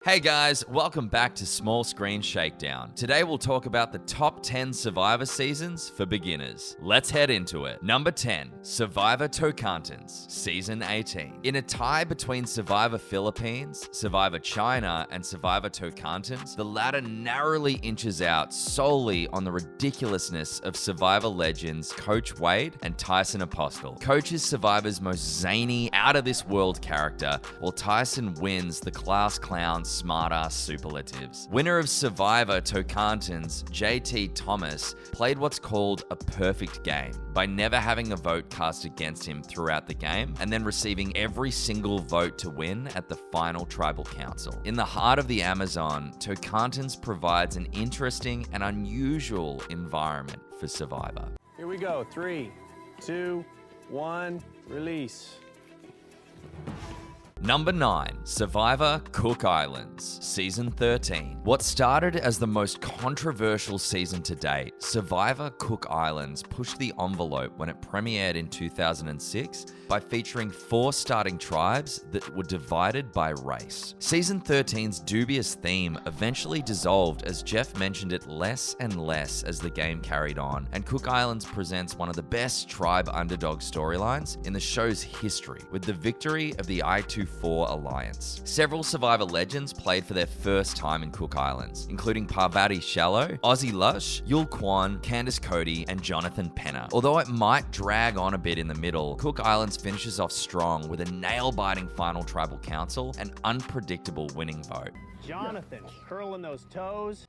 Hey guys, welcome back to Small Screen Shakedown. Today we'll talk about the top 10 Survivor seasons for beginners. Let's head into it. Number 10, Survivor Tocantins, Season 18. In a tie between Survivor Philippines, Survivor China, and Survivor Tocantins, the latter narrowly inches out solely on the ridiculousness of Survivor legends Coach Wade and Tyson Apostle. Coach is Survivor's most zany, out-of-this-world character, while Tyson wins the class clown smart-ass superlatives. Winner of Survivor Tocantins, JT Thomas, played what's called a perfect game by never having a vote cast against him throughout the game and then receiving every single vote to win at the final tribal council. In the heart of the Amazon, Tocantins provides an interesting and unusual environment for Survivor. Here we go. 3, 2, 1, release. Number 9, Survivor Cook Islands, Season 13. What started as the most controversial season to date, Survivor Cook Islands pushed the envelope when it premiered in 2006 by featuring 4 starting tribes that were divided by race. Season 13's dubious theme eventually dissolved as Jeff mentioned it less and less as the game carried on, and Cook Islands presents one of the best tribe underdog storylines in the show's history, with the victory of the I-24 Alliance. Several Survivor legends played for their first time in Cook Islands, including Parvati Shallow, Ozzy Lush, Yul Kwan, Candice Cody, and Jonathan Penner. Although it might drag on a bit in the middle, Cook Islands finishes off strong with a nail-biting final tribal council and unpredictable winning vote. Jonathan, curling those toes.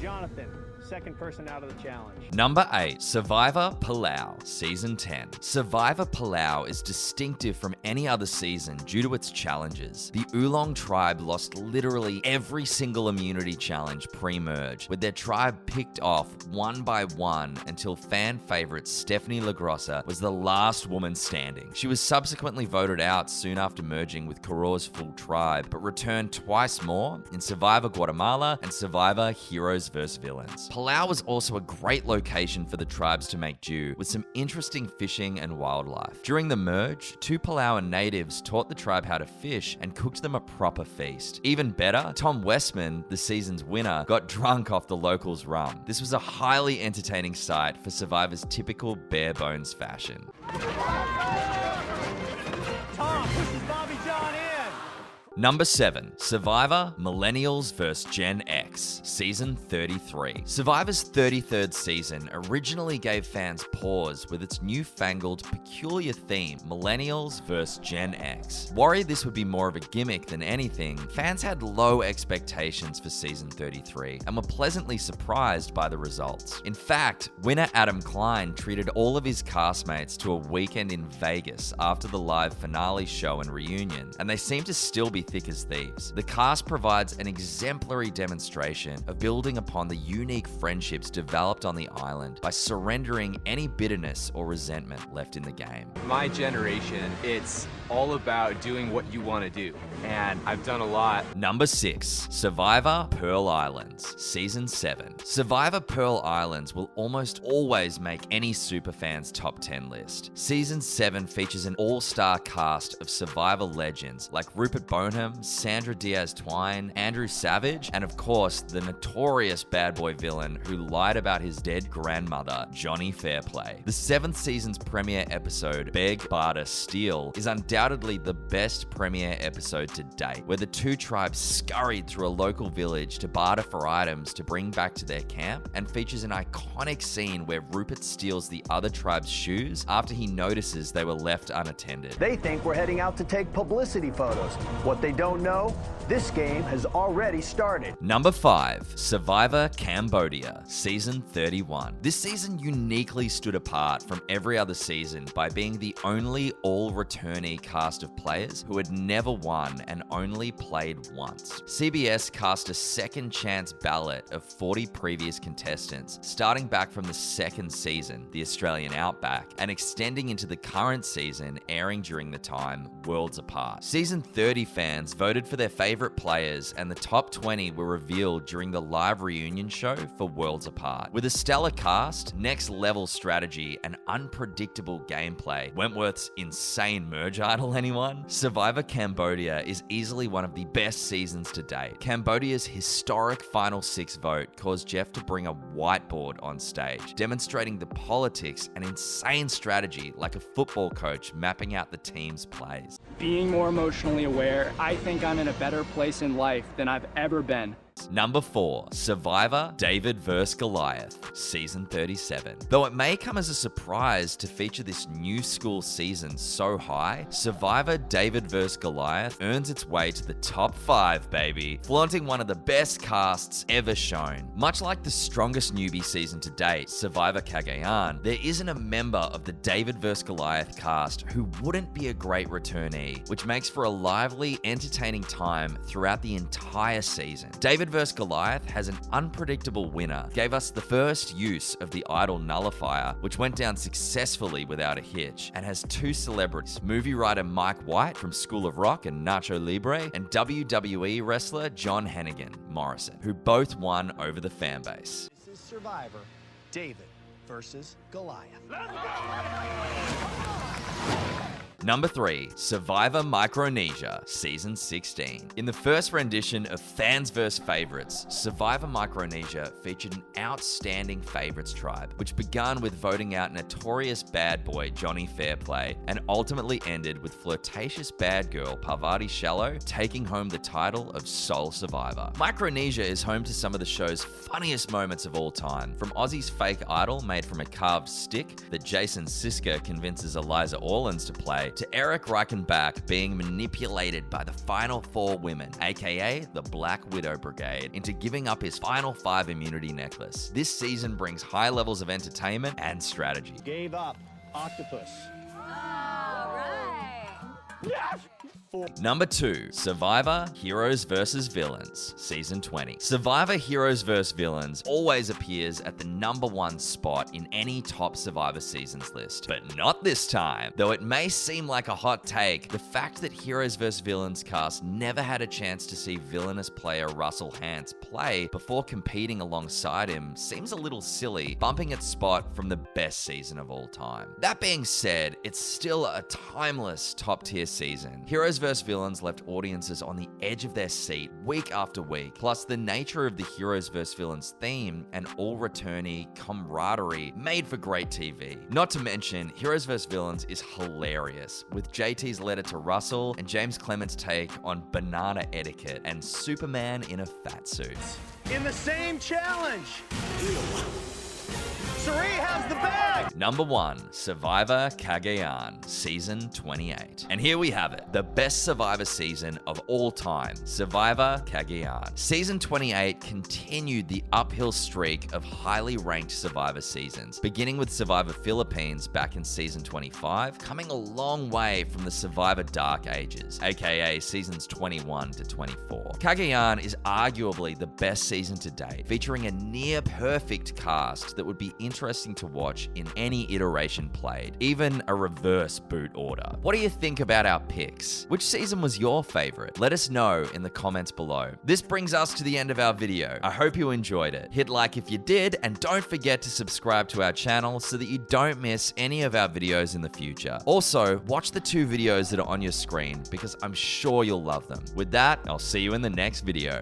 Jonathan, second person out of the challenge. Number 8, Survivor Palau, Season 10. Survivor Palau is distinctive from any other season due to its challenges. The Oolong tribe lost literally every single immunity challenge pre-merge, with their tribe picked off one by one until fan favorite Stephanie LaGrossa was the last woman standing. She was subsequently voted out soon after merging with Koro's full tribe, but returned twice more in Survivor Guatemala and Survivor Heroes vs. Villains. Palau was also a great location for the tribes to make do, with some interesting fishing and wildlife. During the merge, 2 Palauan natives taught the tribe how to fish and cooked them a proper feast. Even better, Tom Westman, the season's winner, got drunk off the locals' rum. This was a highly entertaining sight for Survivor's typical bare bones fashion. Tom pushes Bobby John in. Number 7, Survivor Millennials vs. Gen X, Season 33. Survivor's 33rd season originally gave fans pause with its newfangled, peculiar theme, Millennials vs. Gen X. Worried this would be more of a gimmick than anything, fans had low expectations for Season 33 and were pleasantly surprised by the results. In fact, winner Adam Klein treated all of his castmates to a weekend in Vegas after the live finale show and reunion, and they seem to still be thick as thieves. The cast provides an exemplary demonstration of building upon the unique friendships developed on the island by surrendering any bitterness or resentment left in the game. My generation, it's all about doing what you want to do, and I've done a lot. Number 6, Survivor Pearl Islands, Season 7. Survivor Pearl Islands will almost always make any superfan's top 10 list. Season 7 features an all-star cast of Survivor legends like Rupert Boneham, Sandra Diaz-Twine, Andrew Savage, and of course, the notorious bad boy villain who lied about his dead grandmother, Johnny Fairplay. The 7th season's premiere episode, Beg, Barter, Steal, is undoubtedly the best premiere episode to date, where the 2 tribes scurried through a local village to barter for items to bring back to their camp, and features an iconic scene where Rupert steals the other tribe's shoes after he notices they were left unattended. They think we're heading out to take publicity photos. What they don't know, this game has already started. Number 5, Survivor Cambodia, Season 31. This season uniquely stood apart from every other season by being the only all-returnee cast of players who had never won and only played once. CBS cast a second chance ballot of 40 previous contestants, starting back from the 2nd season, the Australian Outback, and extending into the current season, airing during the time worlds apart. Season 30 fans voted for their favorite favorite players, and the top 20 were revealed during the live reunion show for Worlds Apart. With a stellar cast, next-level strategy, and unpredictable gameplay, Wentworth's insane merge idol, anyone? Survivor Cambodia is easily one of the best seasons to date. Cambodia's historic Final Six vote caused Jeff to bring a whiteboard on stage, demonstrating the politics and insane strategy like a football coach mapping out the team's plays. Being more emotionally aware, I think I'm in a better place in life than I've ever been. Number 4, Survivor David vs. Goliath, Season 37. Though it may come as a surprise to feature this new school season so high, Survivor David vs. Goliath earns its way to the top 5, baby, flaunting one of the best casts ever shown. Much like the strongest newbie season to date, Survivor Cagayan, there isn't a member of the David vs. Goliath cast who wouldn't be a great returnee, which makes for a lively, entertaining time throughout the entire season. David vs. Goliath has an unpredictable winner, gave us the first use of the idol nullifier, which went down successfully without a hitch, and has 2 celebrities, movie writer Mike White from School of Rock and Nacho Libre, and WWE wrestler John Hennigan Morrison, who both won over the fanbase. This is Survivor, David versus Goliath. Number 3, Survivor Micronesia, Season 16. In the first rendition of Fans vs. Favorites, Survivor Micronesia featured an outstanding favorites tribe, which began with voting out notorious bad boy Johnny Fairplay and ultimately ended with flirtatious bad girl Parvati Shallow taking home the title of sole survivor. Micronesia is home to some of the show's funniest moments of all time, from Ozzy's fake idol made from a carved stick that Jason Siska convinces Eliza Orlins to play, to Eric Reichenbach being manipulated by the final 4 women, aka the Black Widow Brigade, into giving up his final 5 immunity necklace. This season brings high levels of entertainment and strategy. Gave up. Octopus. Number 2, Survivor Heroes vs. Villains, Season 20. Survivor Heroes vs. Villains always appears at the number 1 spot in any top Survivor seasons list, but not this time. Though it may seem like a hot take, the fact that Heroes vs. Villains cast never had a chance to see villainous player Russell Hantz play before competing alongside him seems a little silly, bumping its spot from the best season of all time. That being said, it's still a timeless top-tier season. Heroes vs. Villains left audiences on the edge of their seat week after week, plus the nature of the Heroes vs. Villains theme and all-returnee camaraderie made for great TV. Not to mention, Heroes vs. Villains is hilarious, with JT's letter to Russell and James Clement's take on banana etiquette and Superman in a fat suit. In the same challenge. Sari has the bag! Number 1, Survivor Cagayan, Season 28. And here we have it, the best Survivor season of all time, Survivor Cagayan. Season 28 continued the uphill streak of highly ranked Survivor seasons, beginning with Survivor Philippines back in Season 25, coming a long way from the Survivor Dark Ages, aka Seasons 21 to 24. Cagayan is arguably the best season to date, featuring a near-perfect cast that would be interesting to watch in any iteration played, even a reverse boot order. What do you think about our picks? Which season was your favorite? Let us know in the comments below. This brings us to the end of our video. I hope you enjoyed it. Hit like if you did, and don't forget to subscribe to our channel so that you don't miss any of our videos in the future. Also, watch the 2 videos that are on your screen because I'm sure you'll love them. With that, I'll see you in the next video.